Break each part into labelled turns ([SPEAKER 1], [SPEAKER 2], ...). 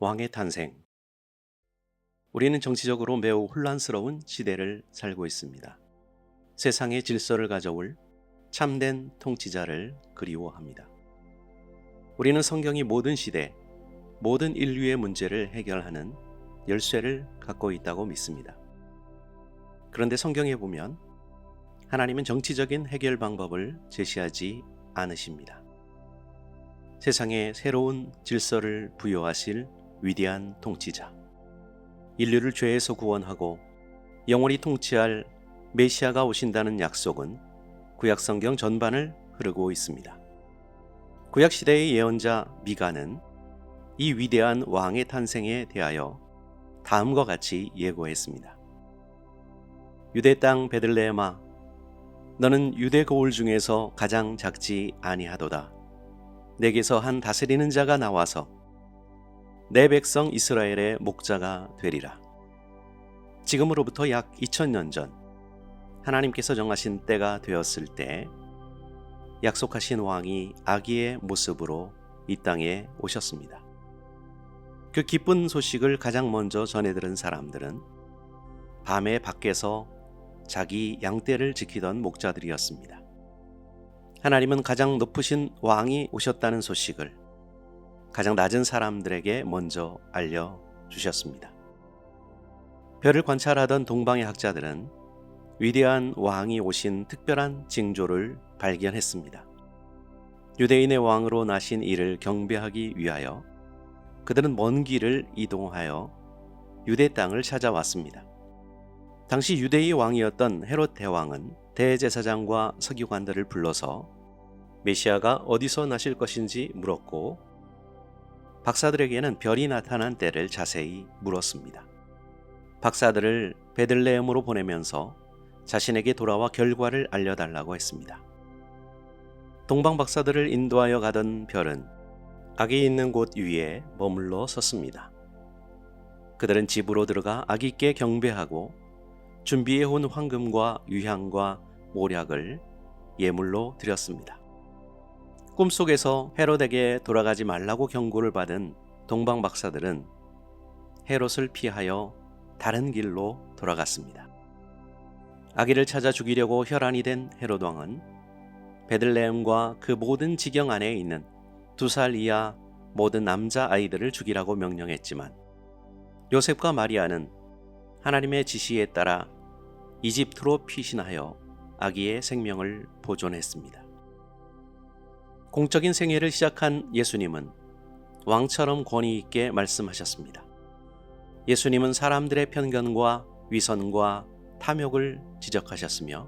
[SPEAKER 1] 왕의 탄생. 우리는 정치적으로 매우 혼란스러운 시대를 살고 있습니다. 세상의 질서를 가져올 참된 통치자를 그리워합니다. 우리는 성경이 모든 시대, 모든 인류의 문제를 해결하는 열쇠를 갖고 있다고 믿습니다. 그런데 성경에 보면 하나님은 정치적인 해결 방법을 제시하지 않으십니다. 세상에 새로운 질서를 부여하실 위대한 통치자, 인류를 죄에서 구원하고 영원히 통치할 메시아가 오신다는 약속은 구약 성경 전반을 흐르고 있습니다. 구약 시대의 예언자 미가는 이 위대한 왕의 탄생에 대하여 다음과 같이 예고했습니다. 유대 땅 베들레헴아, 너는 유대 고을 중에서 가장 작지 아니하도다. 내게서 한 다스리는 자가 나와서 내 백성 이스라엘의 목자가 되리라. 지금으로부터 약 2000년 전 하나님께서 정하신 때가 되었을 때 약속하신 왕이 아기의 모습으로 이 땅에 오셨습니다. 그 기쁜 소식을 가장 먼저 전해들은 사람들은 밤에 밖에서 자기 양떼를 지키던 목자들이었습니다. 하나님은 가장 높으신 왕이 오셨다는 소식을 가장 낮은 사람들에게 먼저 알려주셨습니다. 별을 관찰하던 동방의 학자들은 위대한 왕이 오신 특별한 징조를 발견했습니다. 유대인의 왕으로 나신 이를 경배하기 위하여 그들은 먼 길을 이동하여 유대 땅을 찾아왔습니다. 당시 유대의 왕이었던 헤롯 대왕은 대제사장과 서기관들을 불러서 메시아가 어디서 나실 것인지 물었고, 박사들에게는 별이 나타난 때를 자세히 물었습니다. 박사들을 베들레헴으로 보내면서 자신에게 돌아와 결과를 알려달라고 했습니다. 동방 박사들을 인도하여 가던 별은 아기 있는 곳 위에 머물러 섰습니다. 그들은 집으로 들어가 아기께 경배하고 준비해온 황금과 유향과 모략을 예물로 드렸습니다. 꿈속에서 헤롯에게 돌아가지 말라고 경고를 받은 동방 박사들은 헤롯을 피하여 다른 길로 돌아갔습니다. 아기를 찾아 죽이려고 혈안이 된 헤롯 왕은 베들레헴과 그 모든 지경 안에 있는 2살 이하 모든 남자 아이들을 죽이라고 명령했지만 요셉과 마리아는 하나님의 지시에 따라 이집트로 피신하여 아기의 생명을 보존했습니다. 공적인 생애를 시작한 예수님은 왕처럼 권위 있게 말씀하셨습니다. 예수님은 사람들의 편견과 위선과 탐욕을 지적하셨으며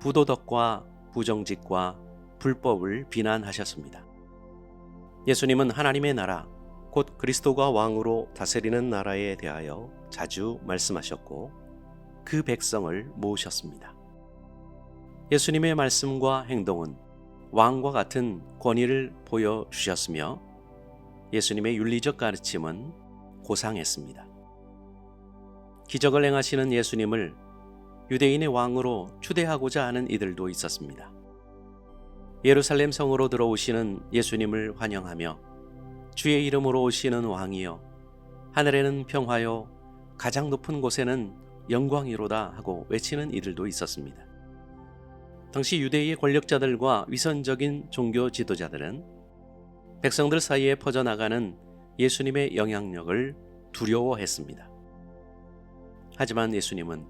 [SPEAKER 1] 부도덕과 부정직과 불법을 비난하셨습니다. 예수님은 하나님의 나라, 곧 그리스도가 왕으로 다스리는 나라에 대하여 자주 말씀하셨고 그 백성을 모으셨습니다. 예수님의 말씀과 행동은 왕과 같은 권위를 보여주셨으며 예수님의 윤리적 가르침은 고상했습니다. 기적을 행하시는 예수님을 유대인의 왕으로 추대하고자 하는 이들도 있었습니다. 예루살렘 성으로 들어오시는 예수님을 환영하며 주의 이름으로 오시는 왕이여, 하늘에는 평화요, 가장 높은 곳에는 영광이로다 하고 외치는 이들도 있었습니다. 당시 유대의 권력자들과 위선적인 종교 지도자들은 백성들 사이에 퍼져나가는 예수님의 영향력을 두려워했습니다. 하지만 예수님은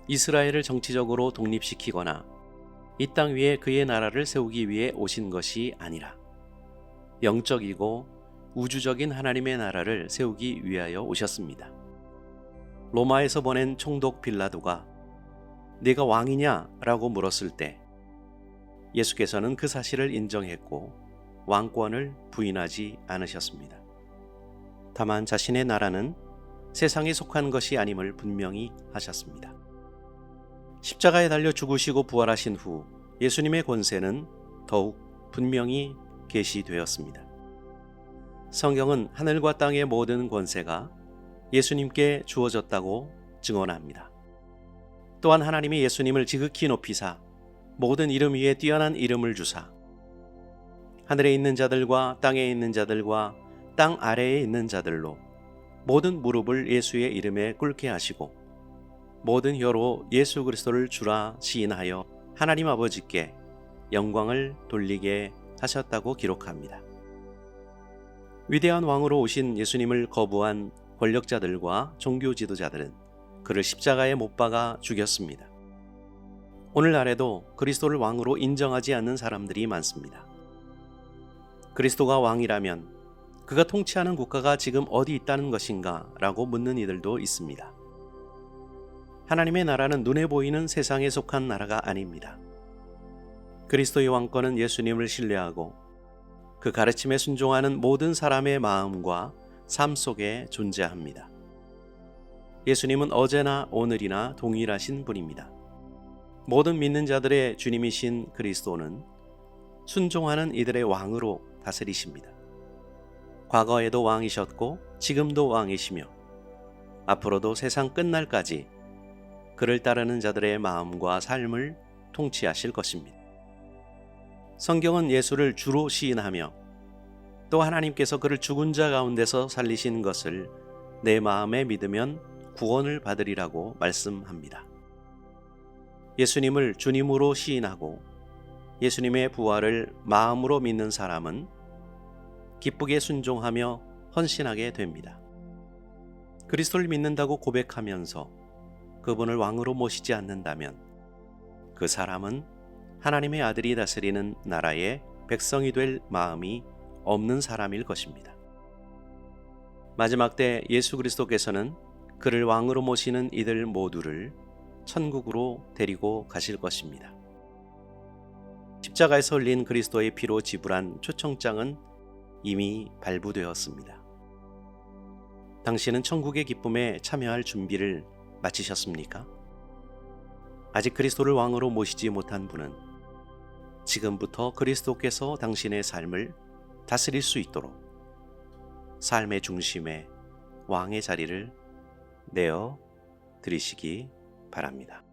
[SPEAKER 1] 이스라엘을 정치적으로 독립시키거나 이 땅 위에 그의 나라를 세우기 위해 오신 것이 아니라 영적이고 우주적인 하나님의 나라를 세우기 위하여 오셨습니다. 로마에서 보낸 총독 빌라도가 네가 왕이냐? 라고 물었을 때 예수께서는 그 사실을 인정했고 왕권을 부인하지 않으셨습니다. 다만 자신의 나라는 세상에 속한 것이 아님을 분명히 하셨습니다. 십자가에 달려 죽으시고 부활하신 후 예수님의 권세는 더욱 분명히 계시되었습니다. 성경은 하늘과 땅의 모든 권세가 예수님께 주어졌다고 증언합니다. 또한 하나님이 예수님을 지극히 높이사 모든 이름 위에 뛰어난 이름을 주사 하늘에 있는 자들과 땅에 있는 자들과 땅 아래에 있는 자들로 모든 무릎을 예수의 이름에 꿇게 하시고 모든 혀로 예수 그리스도를 주라 시인하여 하나님 아버지께 영광을 돌리게 하셨다고 기록합니다. 위대한 왕으로 오신 예수님을 거부한 권력자들과 종교 지도자들은 그를 십자가에 못 박아 죽였습니다. 오늘날에도 그리스도를 왕으로 인정하지 않는 사람들이 많습니다. 그리스도가 왕이라면 그가 통치하는 국가가 지금 어디 있다는 것인가? 라고 묻는 이들도 있습니다. 하나님의 나라는 눈에 보이는 세상에 속한 나라가 아닙니다. 그리스도의 왕권은 예수님을 신뢰하고 그 가르침에 순종하는 모든 사람의 마음과 삶 속에 존재합니다. 예수님은 어제나 오늘이나 동일하신 분입니다. 모든 믿는 자들의 주님이신 그리스도는 순종하는 이들의 왕으로 다스리십니다. 과거에도 왕이셨고 지금도 왕이시며 앞으로도 세상 끝날까지 그를 따르는 자들의 마음과 삶을 통치하실 것입니다. 성경은 예수를 주로 시인하며 또 하나님께서 그를 죽은 자 가운데서 살리신 것을 내 마음에 믿으면 구원을 받으리라고 말씀합니다. 예수님을 주님으로 시인하고 예수님의 부활을 마음으로 믿는 사람은 기쁘게 순종하며 헌신하게 됩니다. 그리스도를 믿는다고 고백하면서 그분을 왕으로 모시지 않는다면 그 사람은 하나님의 아들이 다스리는 나라의 백성이 될 마음이 없는 사람일 것입니다. 마지막 때 예수 그리스도께서는 그를 왕으로 모시는 이들 모두를 천국으로 데리고 가실 것입니다. 십자가에서 흘린 그리스도의 피로 지불한 초청장은 이미 발부되었습니다. 당신은 천국의 기쁨에 참여할 준비를 마치셨습니까? 아직 그리스도를 왕으로 모시지 못한 분은 지금부터 그리스도께서 당신의 삶을 다스릴 수 있도록 삶의 중심에 왕의 자리를 내어 드리시기 바랍니다.